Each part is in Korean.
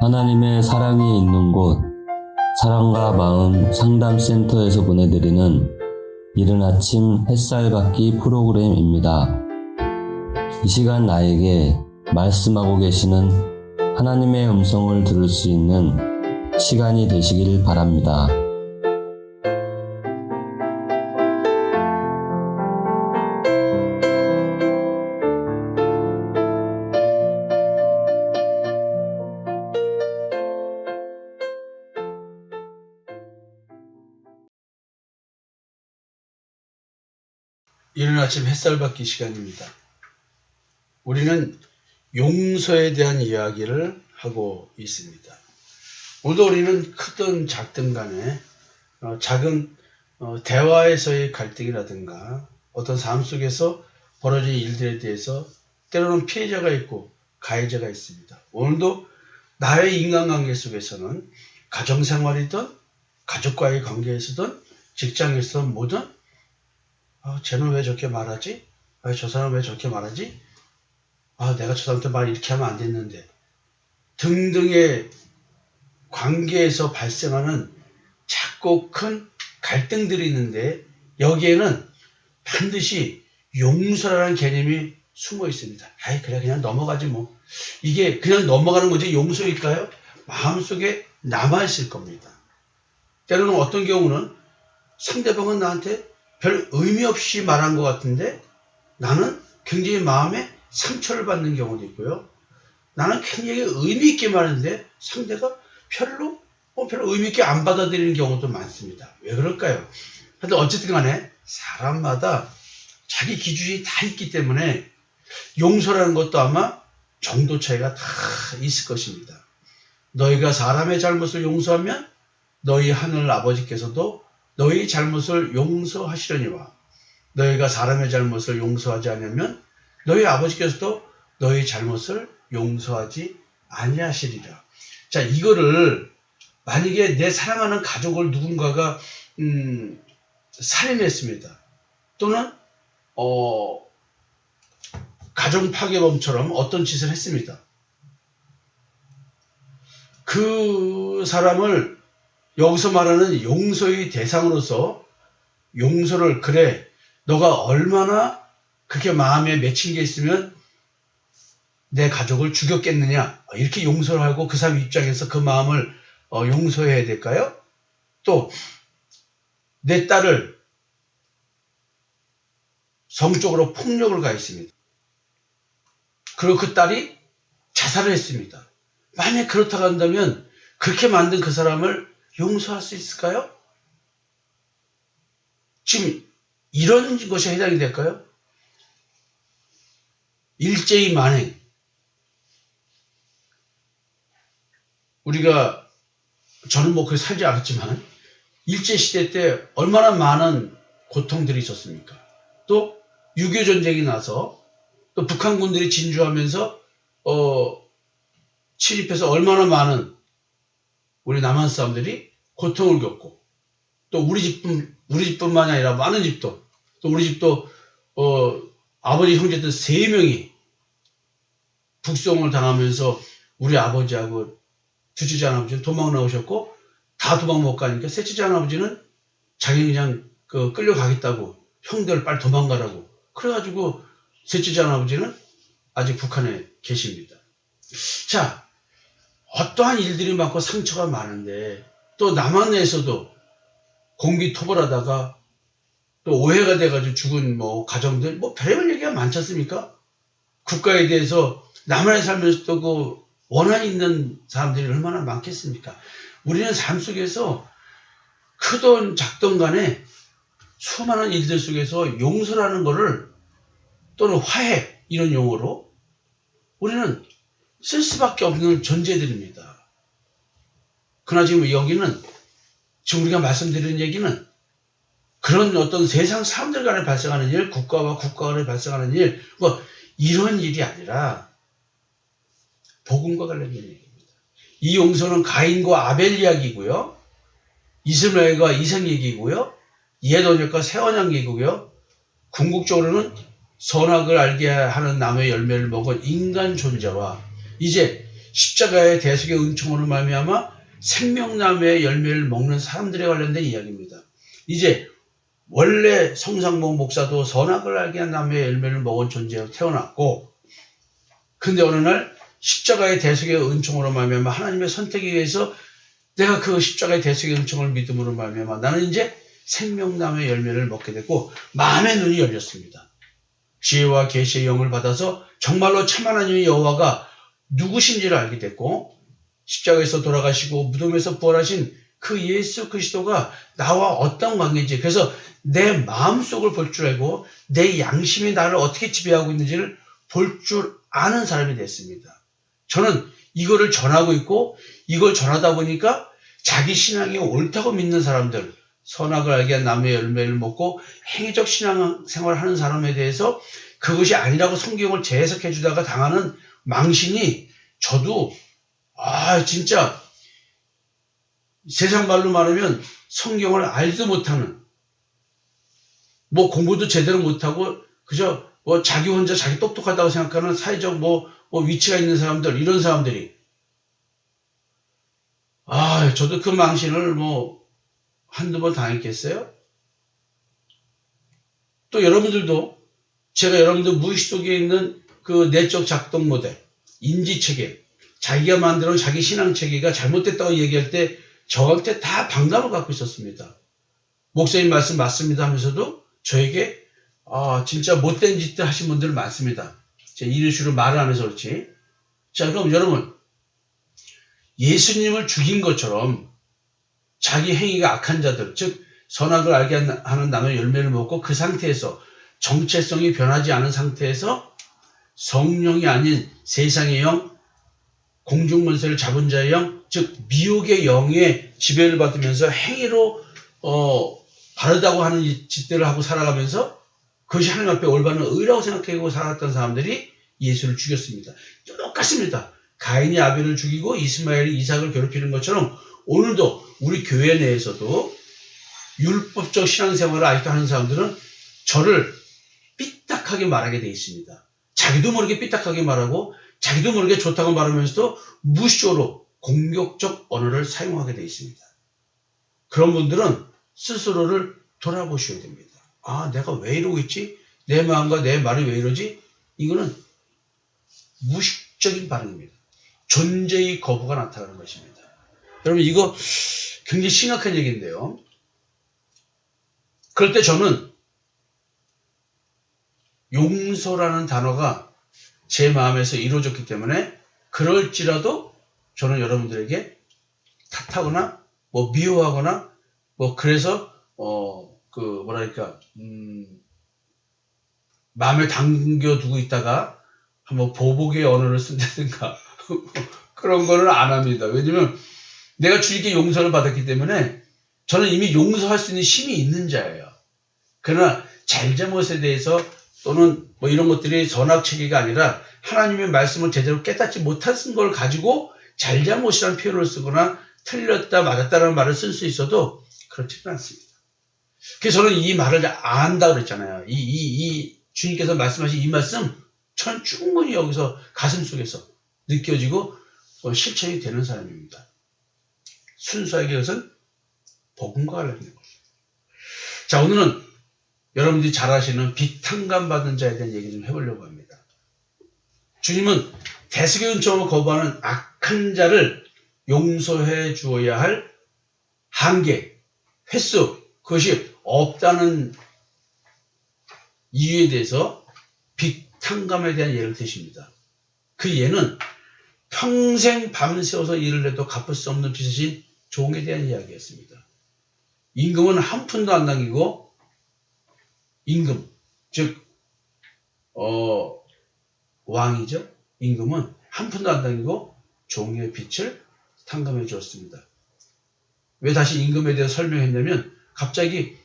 하나님의 사랑이 있는 곳, 사랑과 마음 상담센터에서 보내드리는 이른 아침 햇살 받기 프로그램입니다. 이 시간 나에게 말씀하고 계시는 하나님의 음성을 들을 수 있는 시간이 되시길 바랍니다. 이른 아침 햇살 받기 시간입니다. 우리는 용서에 대한 이야기를 하고 있습니다. 오늘도 우리는 크든 작든 간에 작은 대화에서의 갈등이라든가 어떤 삶 속에서 벌어진 일들에 대해서 때로는 피해자가 있고 가해자가 있습니다. 오늘도 나의 인간관계 속에서는 가정생활이든 가족과의 관계에서든 직장에서든 뭐든 쟤는 왜 저렇게 말하지? 저 사람은 왜 저렇게 말하지? 내가 저 사람한테 말 이렇게 하면 안 됐는데 등등의 관계에서 발생하는 작고 큰 갈등들이 있는데 여기에는 반드시 용서라는 개념이 숨어 있습니다. 그래 그냥 넘어가지 뭐. 이게 그냥 넘어가는 거지 용서일까요? 마음속에 남아있을 겁니다. 때로는 어떤 경우는 상대방은 나한테 별 의미 없이 말한 것 같은데 나는 굉장히 마음에 상처를 받는 경우도 있고요. 나는 굉장히 의미 있게 말하는데 상대가 별로 의미 있게 안 받아들이는 경우도 많습니다. 왜 그럴까요? 하여튼 어쨌든 간에 사람마다 자기 기준이 다 있기 때문에 용서라는 것도 아마 정도 차이가 다 있을 것입니다. 너희가 사람의 잘못을 용서하면 너희 하늘 아버지께서도 너희 잘못을 용서하시려니와 너희가 사람의 잘못을 용서하지 않으면 너희 아버지께서도 너희 잘못을 용서하지 아니하시리라. 자, 이거를 만약에 내 사랑하는 가족을 누군가가 살인했습니다. 또는 가정 파괴범처럼 어떤 짓을 했습니다. 그 사람을 여기서 말하는 용서의 대상으로서 용서를 그래 너가 얼마나 그렇게 마음에 맺힌 게 있으면 내 가족을 죽였겠느냐 이렇게 용서를 하고 그 사람 입장에서 그 마음을 용서해야 될까요? 또 내 딸을 성적으로 폭력을 가했습니다. 그리고 그 딸이 자살을 했습니다. 만약 그렇다고 한다면 그렇게 만든 그 사람을 용서할 수 있을까요? 지금 이런 것이 해당이 될까요? 일제히 만행. 저는 그렇게 살지 않았지만 일제시대 때 얼마나 많은 고통들이 있었습니까? 또 6.25 전쟁이 나서 또 북한군들이 진주하면서 침입해서 얼마나 많은 우리 남한 사람들이 고통을 겪고 또 우리 집뿐만이 아니라 많은 집도 또 우리 집도 아버지 형제들 3명이 북송을 당하면서 우리 아버지하고 둘째 아버지는 도망 나오셨고 다 도망 못 가니까 셋째 아버지는 자기 그냥 끌려가겠다고 형들 빨리 도망가라고 그래가지고 셋째 아버지는 아직 북한에 계십니다. 자, 어떠한 일들이 많고 상처가 많은데 또 남한에서도 공비토벌하다가 또 오해가 돼가지고 죽은 가정들 별의별 얘기가 많지 않습니까? 국가에 대해서 남한에 살면서도 원한이 있는 사람들이 얼마나 많겠습니까? 우리는 삶 속에서 크든 작든 간에 수많은 일들 속에서 용서라는 것을 또는 화해 이런 용어로 우리는 쓸 수밖에 없는 존재들입니다. 그러나 지금 여기는 지금 우리가 말씀드리는 얘기는 그런 어떤 세상 사람들 간에 발생하는 일, 국가와 국가 간에 발생하는 일, 이런 일이 아니라 복음과 관련된 얘기입니다. 이 용서는 가인과 아벨 이야기고요. 이스마엘과 이삭 얘기고요. 옛 언약과 새 언약 얘기고요. 궁극적으로는 선악을 알게 하는 나무의 열매를 먹은 인간 존재와 이제 십자가의 대속의 은총으로 말미암아 생명나무의 열매를 먹는 사람들에 관련된 이야기입니다. 이제 원래 성상봉 목사도 선악을 알게 한 나무의 열매를 먹은 존재로 태어났고, 근데 어느 날 십자가의 대속의 은총으로 말미암아 하나님의 선택에 의해서 내가 그 십자가의 대속의 은총을 믿음으로 말미암아 나는 이제 생명나무의 열매를 먹게 됐고 마음의 눈이 열렸습니다. 지혜와 계시의 영을 받아서 정말로 참 하나님의 여호와가 누구신지를 알게 됐고, 십자가에서 돌아가시고 무덤에서 부활하신 그 예수 그리스도가 나와 어떤 관계인지, 그래서 내 마음속을 볼 줄 알고 내 양심이 나를 어떻게 지배하고 있는지를 볼 줄 아는 사람이 됐습니다. 저는 이거를 전하고 있고, 이걸 전하다 보니까 자기 신앙이 옳다고 믿는 사람들, 선악을 알게 한 나무의 열매를 먹고 행위적 신앙생활을 하는 사람에 대해서 그것이 아니라고 성경을 재해석해 주다가 당하는 망신이, 저도 진짜 세상 말로 말하면 성경을 알지도 못하는, 뭐 공부도 제대로 못하고 그저 뭐 자기 혼자 자기 똑똑하다고 생각하는 사회적 뭐 위치가 있는 사람들, 이런 사람들이, 저도 그 망신을 뭐 한두 번 당했겠어요? 또 여러분들도 제가 여러분들 무의식 속에 있는 그 내적 작동 모델, 인지체계, 자기가 만들어온 자기 신앙체계가 잘못됐다고 얘기할 때 저한테 다 반감을 갖고 있었습니다. 목사님 말씀 맞습니다 하면서도 저에게 진짜 못된 짓들 하신 분들 많습니다. 제가 이르시로 말을 안 해서 그렇지. 자, 그럼 여러분, 예수님을 죽인 것처럼 자기 행위가 악한 자들, 즉 선악을 알게 하는 나무의 열매를 먹고 그 상태에서 정체성이 변하지 않은 상태에서 성령이 아닌 세상의 영, 공중문세를 잡은 자의 영, 즉 미혹의 영의 지배를 받으면서 행위로 바르다고 하는 짓들을 하고 살아가면서 그것이 하나님 앞에 올바른 의라고 생각하고 살았던 사람들이 예수를 죽였습니다. 똑같습니다. 가인이 아벨을 죽이고 이스마엘이 이삭을 괴롭히는 것처럼 오늘도 우리 교회 내에서도 율법적 신앙생활을 아직도 하는 사람들은 저를 삐딱하게 말하게 되어 있습니다. 자기도 모르게 삐딱하게 말하고 자기도 모르게 좋다고 말하면서도 무시적으로 공격적 언어를 사용하게 되어 있습니다. 그런 분들은 스스로를 돌아보셔야 됩니다. 내가 왜 이러고 있지? 내 마음과 내 말이 왜 이러지? 이거는 무식적인 반응입니다. 존재의 거부가 나타나는 것입니다. 여러분, 이거 굉장히 심각한 얘기인데요. 그럴 때 저는 용서라는 단어가 제 마음에서 이루어졌기 때문에 그럴지라도 저는 여러분들에게 탓하거나 미워하거나 그래서 마음에 담겨두고 있다가 한번 보복의 언어를 쓴다든가 그런 거는 안 합니다. 왜냐면 내가 주님께 용서를 받았기 때문에 저는 이미 용서할 수 있는 힘이 있는 자예요. 그러나 잘잘못에 대해서 또는 이런 것들이 선악체계가 아니라 하나님의 말씀을 제대로 깨닫지 못한 걸 가지고 잘잘못이라는 표현을 쓰거나 틀렸다 맞았다라는 말을 쓸 수 있어도 그렇지는 않습니다. 그래서 저는 이 말을 안다 그랬잖아요. 이 주님께서 말씀하신 이 말씀 저는 충분히 여기서 가슴 속에서 느껴지고 실천이 되는 사람입니다. 순수하게 그것은 복음과 관련된 것입니다. 자, 오늘은 여러분들이 잘 아시는 비탕감 받은 자에 대한 얘기 좀 해보려고 합니다. 주님은 대속의 은총을 거부하는 악한 자를 용서해 주어야 할 한계, 횟수, 그것이 없다는 이유에 대해서 비탕감에 대한 예를 드십니다. 그 예는 평생 밤새워서 일을 해도 갚을 수 없는 빚이신 종에 대한 이야기였습니다. 임금은 한 푼도 안 남기고 임금, 즉 왕이죠. 임금은 한 푼도 안 남기고 종의 빚을 탕감해 주었습니다. 왜 다시 임금에 대해 설명했냐면 갑자기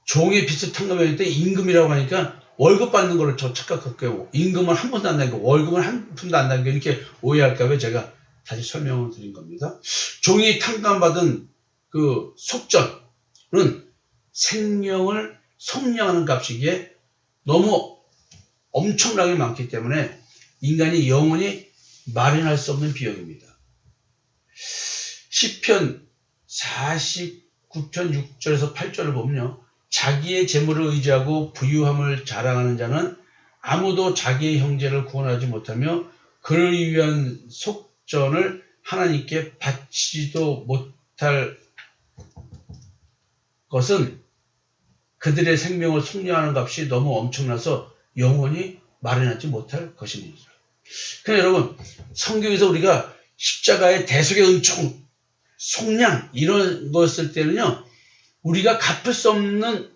종의 빚을 탕감할 때 임금이라고 하니까 월급 받는 거를 저 착각할게요. 임금은 한 푼도 안 남기고 월급은 한 푼도 안 남기고 이렇게 오해할까 봐 제가 다시 설명을 드린 겁니다. 종이 탕감받은 그 속전은 생명을 속량하는 값이기에 너무 엄청나게 많기 때문에 인간이 영원히 마련할 수 없는 비용입니다. 시편 49편 6절에서 8절을 보면요. 자기의 재물을 의지하고 부유함을 자랑하는 자는 아무도 자기의 형제를 구원하지 못하며 그를 위한 속전을 하나님께 바치지도 못할 것은 그들의 생명을 속량하는 값이 너무 엄청나서 영원히 마련하지 못할 것입니다. 그러니까 여러분, 성경에서 우리가 십자가의 대속의 은총, 속량 이런 것을 때는요, 우리가 갚을 수 없는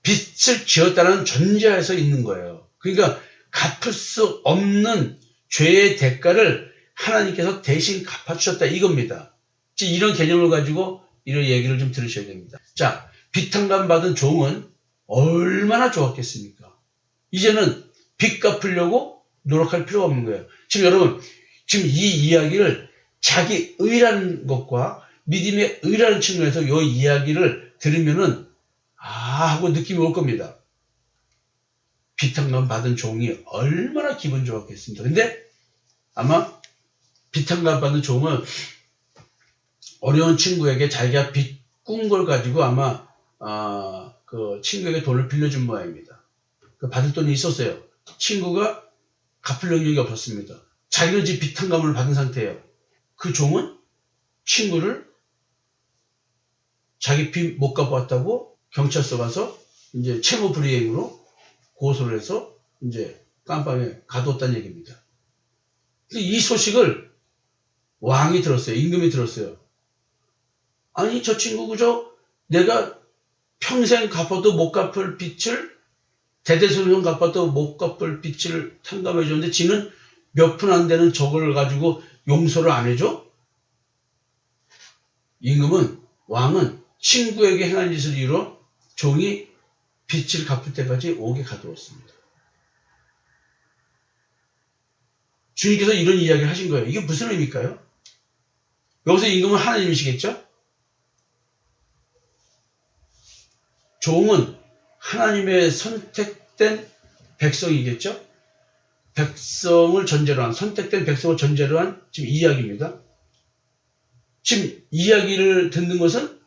빚을 지었다는 전제하에서 있는 거예요. 그러니까 갚을 수 없는 죄의 대가를 하나님께서 대신 갚아주셨다 이겁니다. 이런 개념을 가지고 이런 얘기를 좀 들으셔야 됩니다. 자, 빚탕감 받은 종은 얼마나 좋았겠습니까? 이제는 빚 갚으려고 노력할 필요가 없는 거예요. 지금 여러분, 지금 이 이야기를 자기 의라는 것과 믿음의 의라는 측면에서 이 이야기를 들으면은 하고 느낌이 올 겁니다. 빚탕감 받은 종이 얼마나 기분 좋았겠습니까? 근데 아마 빚탕감 받은 종은 어려운 친구에게 자기가 빚 꾼 걸 가지고 아마 그 친구에게 돈을 빌려준 모양입니다. 그 받을 돈이 있었어요. 친구가 갚을 능력이 없었습니다. 자기는 지금 빚탕감을 받은 상태예요. 그 종은 친구를 자기 빚 못 갚았다고 경찰서 가서 이제 채무 불이행으로 고소를 해서 이제 깜빵에 가뒀다는 얘기입니다. 이 소식을 왕이 들었어요. 임금이 들었어요. 아니, 저 친구 그저 내가 평생 갚아도 못 갚을 빚을 대대손손 갚아도 못 갚을 빚을 탕감해 줬는데 지는 몇 푼 안 되는 저걸 가지고 용서를 안 해줘? 임금은, 왕은 친구에게 행한 짓을 이유로 종이 빚을 갚을 때까지 옥에 가두었습니다. 주님께서 이런 이야기를 하신 거예요. 이게 무슨 의미일까요? 여기서 임금은 하나님이시겠죠? 종은 하나님의 선택된 백성이겠죠? 백성을 전제로 한, 선택된 백성을 전제로 한 지금 이야기입니다. 지금 이야기를 듣는 것은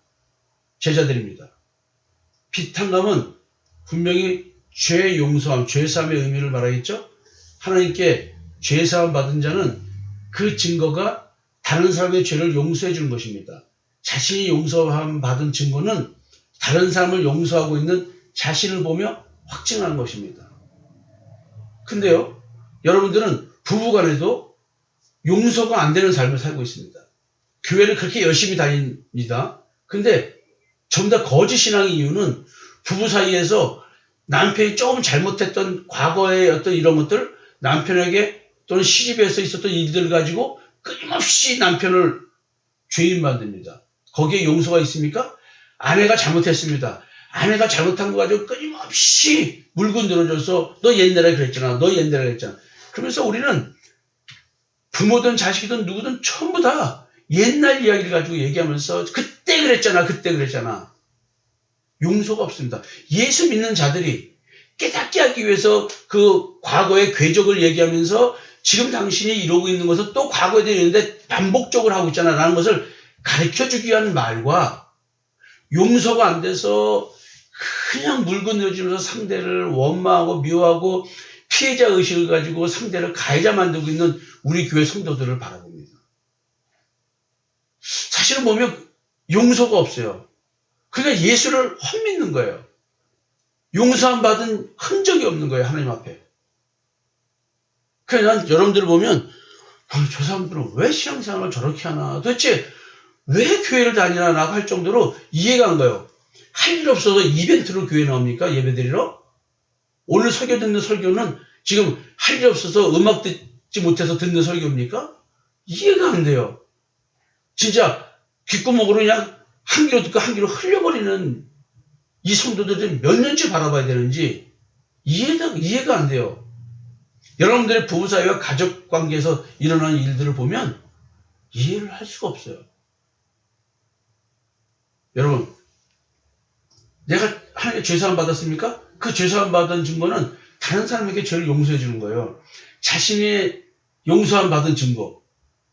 제자들입니다. 빚탕감은 분명히 죄 용서함, 죄사함의 의미를 말하겠죠? 하나님께 죄사함 받은 자는 그 증거가 다른 사람의 죄를 용서해 주는 것입니다. 자신이 용서함 받은 증거는 다른 사람을 용서하고 있는 자신을 보며 확증하는 것입니다. 근데요, 여러분들은 부부간에도 용서가 안 되는 삶을 살고 있습니다. 교회를 그렇게 열심히 다닙니다. 근데 전부 다 거짓 신앙의 이유는 부부 사이에서 남편이 조금 잘못했던 과거의 어떤 이런 것들, 남편에게 또는 시집에서 있었던 일들 가지고 끊임없이 남편을 죄인 만듭니다. 거기에 용서가 있습니까? 아내가 잘못했습니다. 아내가 잘못한 거 가지고 끊임없이 물고 늘어져서 너 옛날에 그랬잖아. 너 옛날에 그랬잖아. 그러면서 우리는 부모든 자식이든 누구든 전부 다 옛날 이야기를 가지고 얘기하면서 그때 그랬잖아. 그때 그랬잖아. 용서가 없습니다. 예수 믿는 자들이 깨닫게 하기 위해서 그 과거의 궤적을 얘기하면서 지금 당신이 이러고 있는 것은 또 과거에 대해 있는데 반복적으로 하고 있잖아 라는 것을 가르쳐주기 위한 말과 용서가 안 돼서 그냥 물고 늘어지면서 상대를 원망하고 미워하고 피해자 의식을 가지고 상대를 가해자 만들고 있는 우리 교회 성도들을 바라봅니다. 사실은 보면 용서가 없어요. 그러니까 예수를 헛믿는 거예요. 용서함 받은 흔적이 없는 거예요. 하나님 앞에. 그래서 난 여러분들을 보면 저 사람들은 왜 신앙생활을 저렇게 하나, 도대체 왜 교회를 다니나 라고 할 정도로 이해가 안 가요. 할 일 없어서 이벤트로 교회 나옵니까? 예배드리러? 오늘 설교 듣는 설교는 지금 할 일 없어서 음악 듣지 못해서 듣는 설교입니까? 이해가 안 돼요. 진짜 귓구멍으로 그냥 한 귀로 듣고 한 귀로 흘려버리는 이 성도들을 몇 년째 바라봐야 되는지 이해가 안 돼요. 여러분들의 부부 사이와 가족 관계에서 일어나는 일들을 보면 이해를 할 수가 없어요. 여러분, 내가 하나님께 죄사함 받았습니까? 그 죄사함 받은 증거는 다른 사람에게 죄를 용서해 주는 거예요. 자신의 용서함 받은 증거.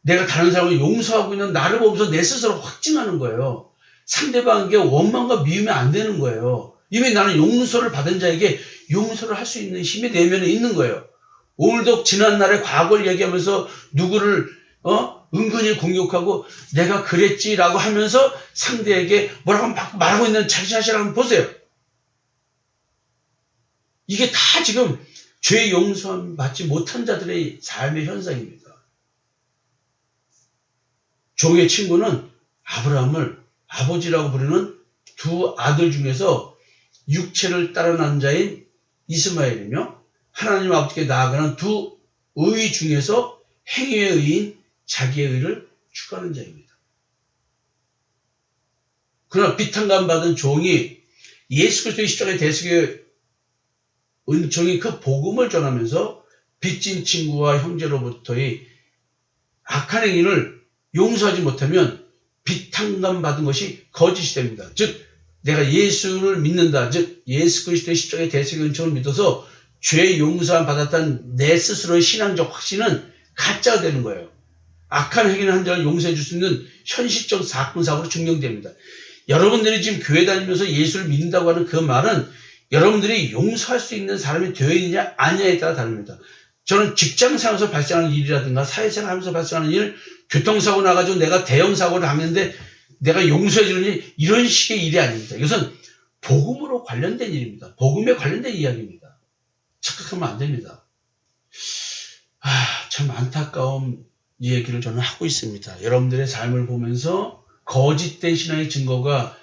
내가 다른 사람을 용서하고 있는 나를 보면서 내 스스로 확증하는 거예요. 상대방에게 원망과 미움이 안 되는 거예요. 이미 나는 용서를 받은 자에게 용서를 할 수 있는 힘이 내면에 있는 거예요. 오늘도 지난날의 과거를 얘기하면서 누구를 은근히 공격하고 내가 그랬지라고 하면서 상대에게 뭐라고 말하고 있는 자기 자신을 한번 보세요. 이게 다 지금 죄 용서함 받지 못한 자들의 삶의 현상입니다. 종의 친구는 아브라함을 아버지라고 부르는 두 아들 중에서 육체를 따라 난 자인 이스마엘이며 하나님 아버지께 나아가는 두 의 중에서 행위의 의인 자기의 의를 추구하는 자입니다. 그러나 비탄감 받은 종이 예수 그리스도의 십자가의 대속의 은총이 그 복음을 전하면서 빚진 친구와 형제로부터의 악한 행위를 용서하지 못하면 비탄감 받은 것이 거짓이 됩니다. 즉 내가 예수를 믿는다. 즉 예수 그리스도의 십자가의 대속의 은총을 믿어서 죄 용서함 받았다는 내 스스로의 신앙적 확신은 가짜가 되는 거예요. 악한 행위를 한 자를 용서해 줄 수 있는 현실적 사건 사고로 증명됩니다. 여러분들이 지금 교회 다니면서 예수를 믿는다고 하는 그 말은 여러분들이 용서할 수 있는 사람이 되어 있느냐 아니냐에 따라 다릅니다. 저는 직장생활에서 발생하는 일이라든가 사회생활하면서 발생하는 일, 교통사고 나가지고 내가 대형사고를 당했는데 내가 용서해 주느니 이런 식의 일이 아닙니다. 이것은 복음으로 관련된 일입니다. 복음에 관련된 이야기입니다. 착각하면 안 됩니다. 참 안타까운 이 얘기를 저는 하고 있습니다. 여러분들의 삶을 보면서 거짓된 신앙의 증거가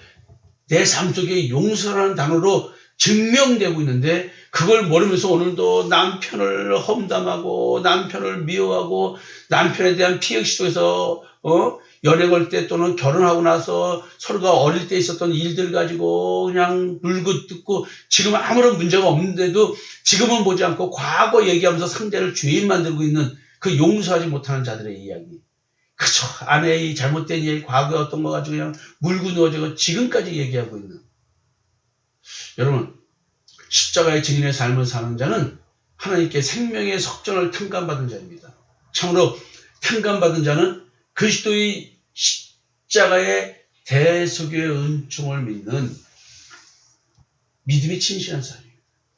내 삶 속에 용서라는 단어로 증명되고 있는데 그걸 모르면서 오늘도 남편을 험담하고 남편을 미워하고 남편에 대한 피해의식 속에서 연애 걸 때 또는 결혼하고 나서 서로가 어릴 때 있었던 일들 가지고 그냥 물고 뜯고 지금 아무런 문제가 없는데도 지금은 보지 않고 과거 얘기하면서 상대를 죄인 만들고 있는 그 용서하지 못하는 자들의 이야기. 그쵸. 아내의 잘못된 얘기, 과거에 어떤 거 가지고 그냥 물고 누워지고 지금까지 얘기하고 있는. 여러분, 십자가의 증인의 삶을 사는 자는 하나님께 생명의 석전을 탕감받은 자입니다. 참으로 탕감받은 자는 그리스도의 십자가의 대속의 은총을 믿는 믿음이 진실한 사람이에요.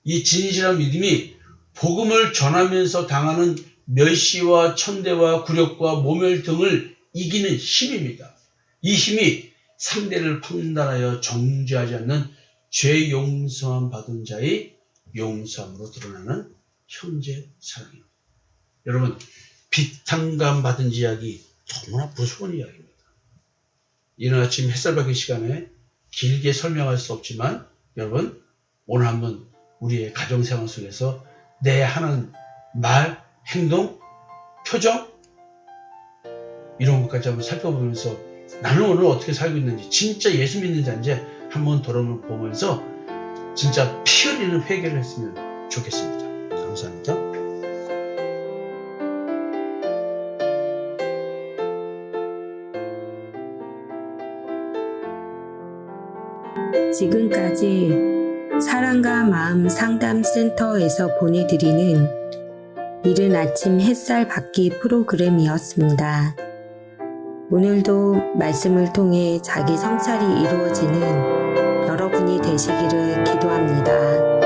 이 진실한 믿음이 복음을 전하면서 당하는 멸시와 천대와 굴욕과 모멸 등을 이기는 힘입니다. 이 힘이 상대를 판단하여 정죄하지 않는 죄 용서함 받은 자의 용서함으로 드러나는 형제 사랑입니다. 여러분, 비탄감 받은 이야기 너무나 무서운 이야기입니다. 이른 아침 햇살 밝은 시간에 길게 설명할 수 없지만 여러분 오늘 한번 우리의 가정생활 속에서 내 하는 말, 행동, 표정 이런 것까지 한번 살펴보면서 나는 오늘 어떻게 살고 있는지 진짜 예수 믿는 자인지 한번 돌아보면서 진짜 피 흘리는 회개를 했으면 좋겠습니다. 감사합니다. 지금까지 사랑과 마음 상담센터에서 보내드리는 이른 아침 햇살 받기 프로그램이었습니다. 오늘도 말씀을 통해 자기 성찰이 이루어지는 여러분이 되시기를 기도합니다.